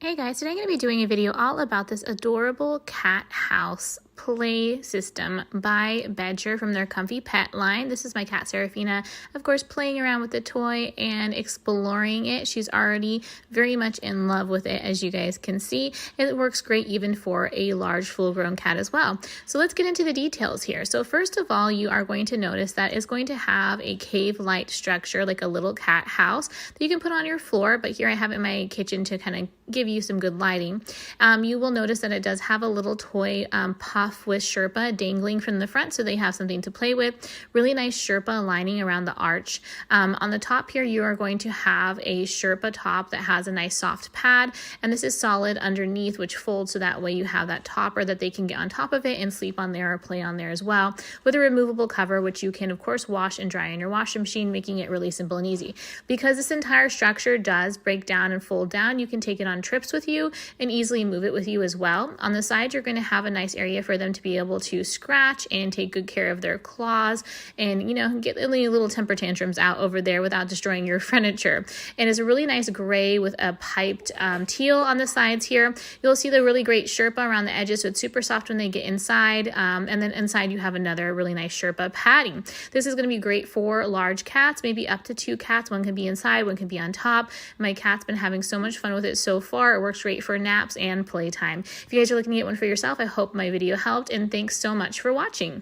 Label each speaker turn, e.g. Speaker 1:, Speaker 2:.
Speaker 1: Hey guys, today I'm going to be doing a video all about this adorable cat house play system by Bedsure from their Comfy Pet line. This is my cat Seraphina, of course, playing around with the toy and exploring it. She's already very much in love with it, as you guys can see. It works great even for a large full-grown cat as well. So let's get into the details here. So first of all, you are going to notice that it's going to have a cave-like structure, like a little cat house that you can put on your floor, but here I have it in my kitchen to kind of give you some good lighting. You will notice that it does have a little toy puff with Sherpa dangling from the front, so they have something to play with. Really nice Sherpa lining around the arch. On the top here, you are going to have a Sherpa top that has a nice soft pad, and this is solid underneath, which folds so that way you have that topper that they can get on top of it and sleep on there or play on there as well, with a removable cover, which you can of course wash and dry in your washing machine, making it really simple and easy. Because this entire structure does break down and fold down, you can take it on trips with you and easily move it with you as well. On the side, you're going to have a nice area for them to be able to scratch and take good care of their claws and, you know, get any little temper tantrums out over there without destroying your furniture. And it's a really nice gray with a piped teal on the sides here. You'll see the really great Sherpa around the edges, so it's super soft when they get inside. And then inside you have another really nice Sherpa padding. This is going to be great for large cats, maybe up to 2 cats. One can be inside, one can be on top. My cat's been having so much fun with it so far. It works great for naps and playtime. If you guys are looking to get one for yourself, I hope my video helped, and thanks so much for watching.